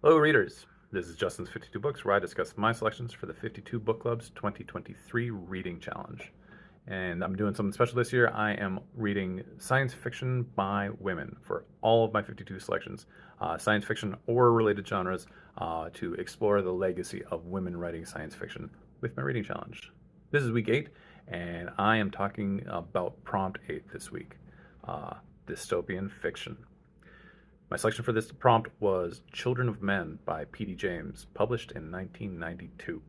Hello, readers. This is Justin's 52 Books, where I discuss my selections for the 52 Book Club's 2023 Reading Challenge. And I'm doing something special this year. I am reading science fiction by women for all of my 52 selections, science fiction or related genres, to explore the legacy of women writing science fiction with my reading challenge. This is week 8, and I am talking about prompt 8 this week, dystopian fiction. My selection for this prompt was Children of Men by P.D. James, published in 1992.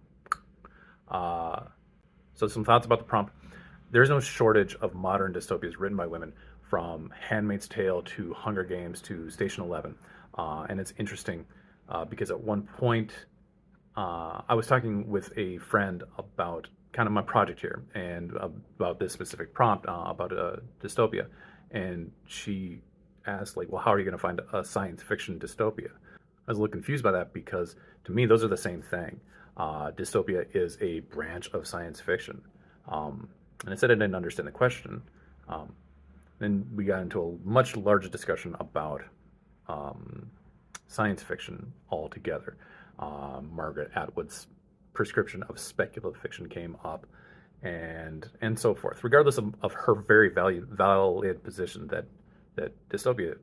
So some thoughts about the prompt. There's no shortage of modern dystopias written by women, from Handmaid's Tale to Hunger Games to Station 11. And it's interesting because at one point I was talking with a friend about kind of my project here and about this specific prompt about a dystopia. And she asked, like, well, how are you going to find a science fiction dystopia? I was a little confused by that because to me those are the same thing. Dystopia is a branch of science fiction. And I said I didn't understand the question. Then we got into a much larger discussion about science fiction altogether. Margaret Atwood's prescription of speculative fiction came up, and so forth. Regardless of her very valid position that dystopia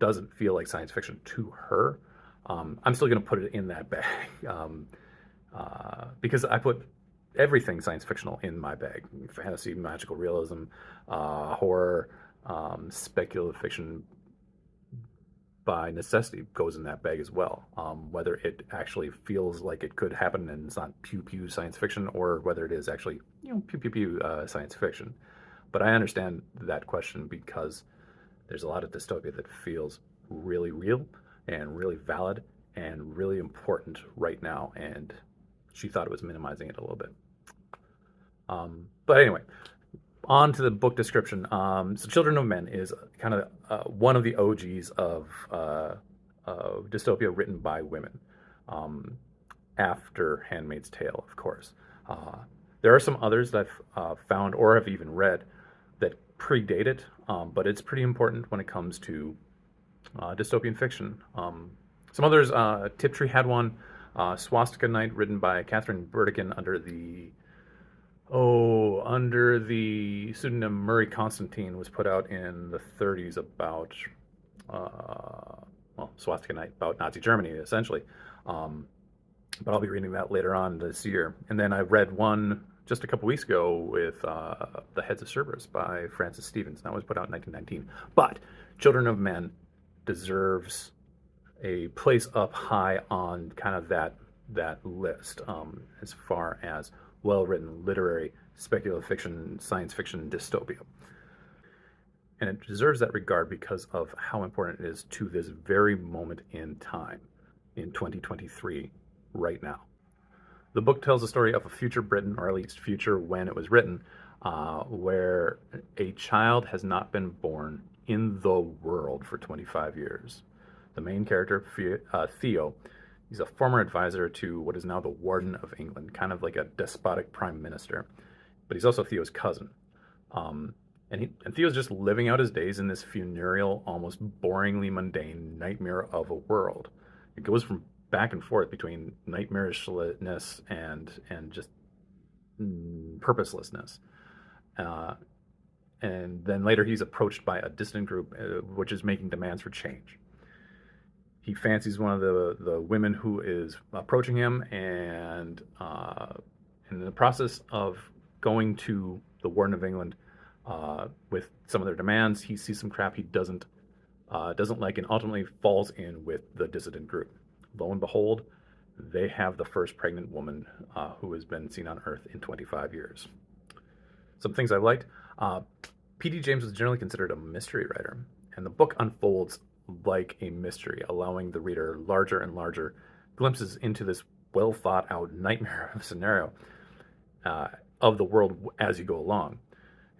doesn't feel like science fiction to her, I'm still going to put it in that bag because I put everything science fictional in my bag: fantasy, magical realism, horror, speculative fiction. By necessity, goes in that bag as well. Whether it actually feels like it could happen and it's not pew pew science fiction, or whether it is actually pew pew pew science fiction. But I understand that question because there's a lot of dystopia that feels really real and really valid and really important right now, and she thought it was minimizing it a little bit. But anyway, on to the book description. So Children of Men is kind of one of the OGs of dystopia written by women, after Handmaid's Tale, of course. There are some others that I've found or have even read that predate it, but it's pretty important when it comes to dystopian fiction. Some others, Tiptree had one, Swastika Night, written by Catherine Burdekin under the pseudonym Murray Constantine, was put out in the 30s about, Swastika Night, about Nazi Germany, essentially. But I'll be reading that later on this year. And then I read one just a couple weeks ago with The Heads of Cerberus by Francis Stevens. That was put out in 1919. But Children of Men deserves a place up high on kind of that list, as far as well-written literary speculative fiction, science fiction dystopia. And it deserves that regard because of how important it is to this very moment in time, in 2023, right now. The book tells the story of a future Britain, or at least future when it was written, where a child has not been born in the world for 25 years. The main character, Theo, he's a former advisor to what is now the Warden of England, kind of like a despotic prime minister. But he's also Theo's cousin. And Theo's just living out his days in this funereal, almost boringly mundane nightmare of a world. It goes from back and forth between nightmarishness and just purposelessness. And then later he's approached by a dissident group, which is making demands for change. He fancies one of the women who is approaching him, and in the process of going to the Warden of England with some of their demands, he sees some crap he doesn't like, and ultimately falls in with the dissident group. Lo and behold, they have the first pregnant woman who has been seen on Earth in 25 years. Some things I liked. P.D. James was generally considered a mystery writer, and the book unfolds like a mystery, allowing the reader larger and larger glimpses into this well thought out nightmare of a scenario of the world as you go along.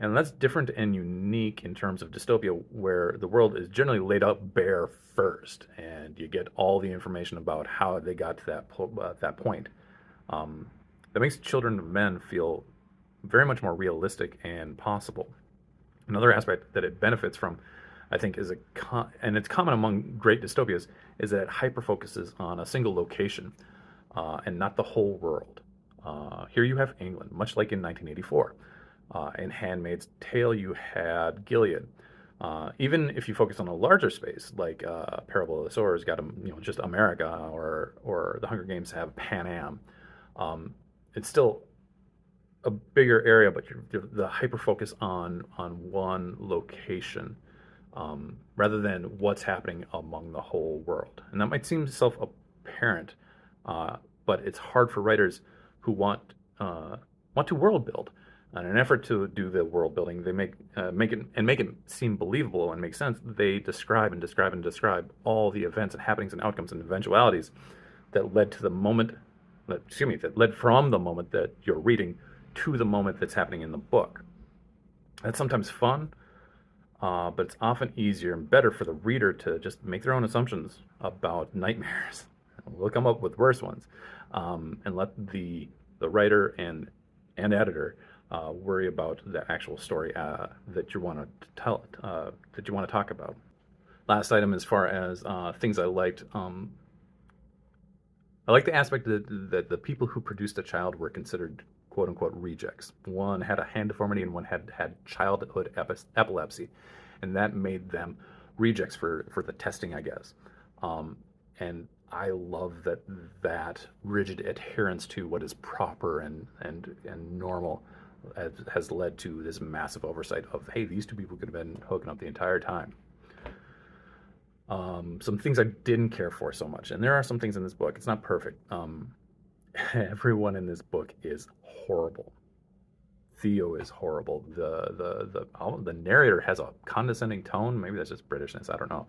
And that's different and unique in terms of dystopia, where the world is generally laid out bare first, and you get all the information about how they got to that point. That makes Children of Men feel very much more realistic and possible. Another aspect that it benefits from I think and it's common among great dystopias, is that it hyper focuses on a single location and not the whole world. Here you have England, much like in 1984. In Handmaid's Tale, you had Gilead. Even if you focus on a larger space, like Parable of the Swords got just America, or the Hunger Games have Pan Am. It's still a bigger area, but the hyper focus on one location rather than what's happening among the whole world. And that might seem self-apparent, but it's hard for writers who want to world build. In an effort to do the world building, they make it seem believable and make sense. They describe and describe and describe all the events and happenings and outcomes and eventualities that led to the moment, that led from the moment that you're reading to the moment that's happening in the book. That's sometimes fun, but it's often easier and better for the reader to just make their own assumptions about nightmares. We'll come up with worse ones, and let the writer and editor worry about the actual story that you want to tell, that you want to talk about. Last item, as far as things I liked. I like the aspect that the people who produced the child were considered quote unquote rejects. One had a hand deformity and one had childhood epilepsy, and that made them rejects for the testing, I guess. And I love that rigid adherence to what is proper and normal has led to this massive oversight of, hey, these two people could have been hooking up the entire time. Some things I didn't care for so much, and there are some things in this book. It's not perfect. Everyone in this book is horrible. Theo is horrible. The narrator has a condescending tone. Maybe that's just Britishness. I don't know.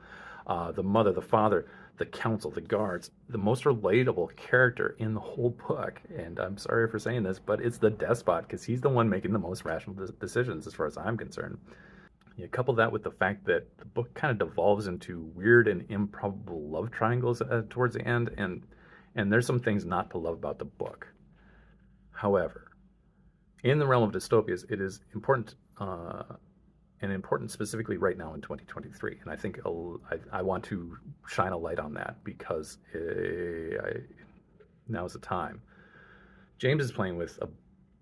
The mother, the father, the council, the guards, the most relatable character in the whole book. And I'm sorry for saying this, but it's the despot, because he's the one making the most rational decisions as far as I'm concerned. You couple that with the fact that the book kind of devolves into weird and improbable love triangles towards the end, and there's some things not to love about the book. However, in the realm of dystopias, it is important, and important specifically right now in 2023. And I think I want to shine a light on that, because now's the time. James is playing with a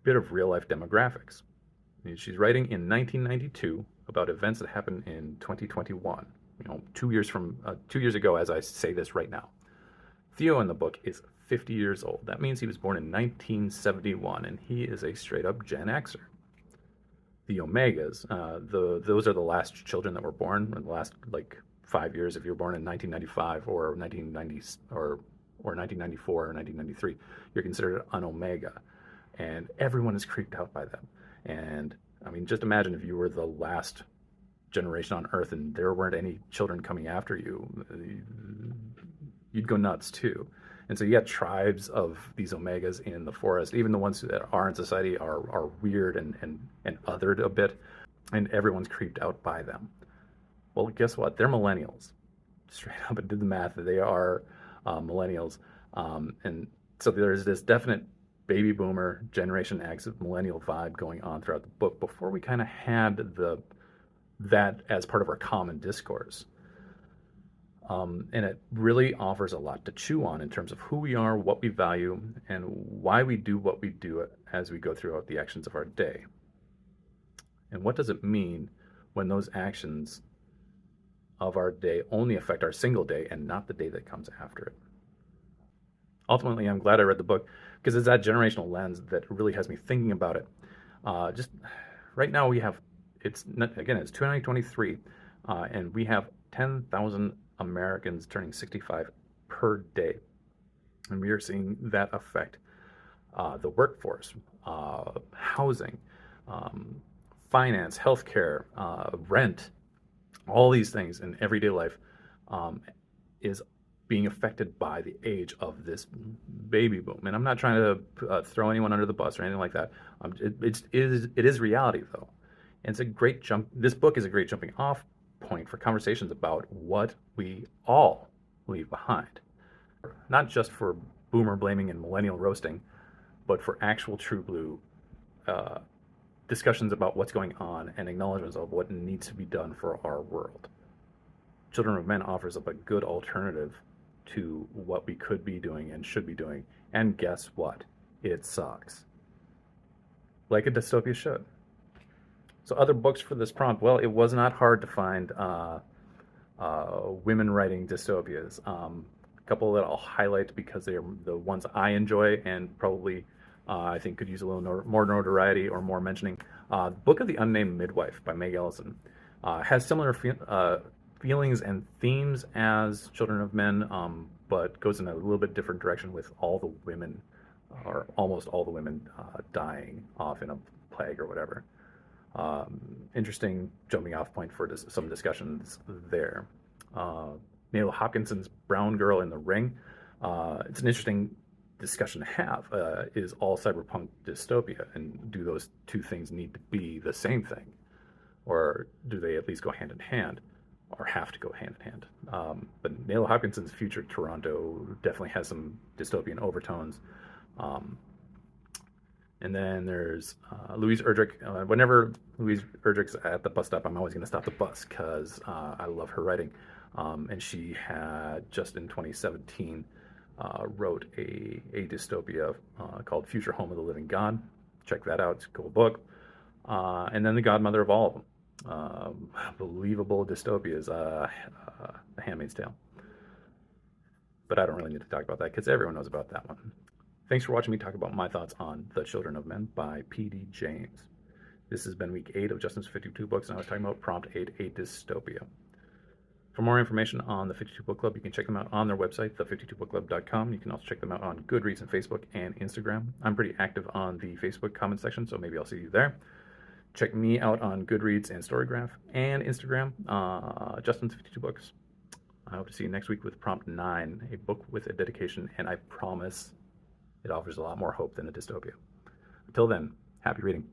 bit of real-life demographics. She's writing in 1992 about events that happened in 2021. 2 years ago, as I say this right now. Theo in the book is 50 years old. That means he was born in 1971, and he is a straight-up Gen Xer. The Omegas, those are the last children that were born in the last 5 years. If you were born in 1995 or 1990 or 1994 or 1993, you're considered an Omega, and everyone is creeped out by them. And I mean, just imagine if you were the last generation on Earth and there weren't any children coming after you, you'd go nuts too. And so you got tribes of these Omegas in the forest. Even the ones that are in society are weird and othered a bit, and everyone's creeped out by them. Well, guess what? They're millennials. Straight up, and did the math. They are millennials. And so there's this definite baby boomer, Generation X, millennial vibe going on throughout the book before we kind of had that as part of our common discourse. And it really offers a lot to chew on in terms of who we are, what we value, and why we do what we do as we go throughout the actions of our day. And what does it mean when those actions of our day only affect our single day and not the day that comes after it? Ultimately, I'm glad I read the book, because it's that generational lens that really has me thinking about it. Just right now, it's 2023, and we have 10,000 Americans turning 65 per day. And we are seeing that affect the workforce, housing, finance, healthcare, rent, all these things in everyday life is being affected by the age of this baby boom. And I'm not trying to throw anyone under the bus or anything like that. It is reality, though. And it's a great jump. This book is a great jumping off point for conversations about what we all leave behind. Not just for boomer blaming and millennial roasting, but for actual true blue discussions about what's going on and acknowledgments of what needs to be done for our world. Children of Men offers up a good alternative to what we could be doing and should be doing. And guess what? It sucks. Like a dystopia should. So, other books for this prompt. Well, it was not hard to find women writing dystopias. A couple that I'll highlight because they're the ones I enjoy and probably I think could use a little more notoriety or more mentioning. Book of the Unnamed Midwife by Meg Ellison has similar feelings and themes as Children of Men, but goes in a little bit different direction with all the women, or almost all the women, dying off in a plague or whatever. Interesting jumping off point for some discussions there. Neil Hopkinson's Brown Girl in the Ring. It's an interesting discussion to have. Is all cyberpunk dystopia, and do those two things need to be the same thing, or do they at least go hand in hand, or have to go hand in hand? But Neil Hopkinson's Future Toronto definitely has some dystopian overtones. And then there's Louise Erdrich. Whenever Louise Erdrich's at the bus stop, I'm always going to stop the bus because I love her writing. And she had, just in 2017, wrote a dystopia called Future Home of the Living God. Check that out. It's a cool book. And then The Godmother of all of them. Believable dystopias. The Handmaid's Tale. But I don't really need to talk about that because everyone knows about that one. Thanks for watching me talk about my thoughts on The Children of Men by P.D. James. This has been week 8 of Justin's 52 books, and I was talking about Prompt 8, a dystopia. For more information on the 52 Book Club, you can check them out on their website, the52bookclub.com. You can also check them out on Goodreads and Facebook and Instagram. I'm pretty active on the Facebook comment section, so maybe I'll see you there. Check me out on Goodreads and Storygraph and Instagram, Justin's 52 Books. I hope to see you next week with Prompt 9, a book with a dedication, and I promise it offers a lot more hope than a dystopia. Until then, happy reading.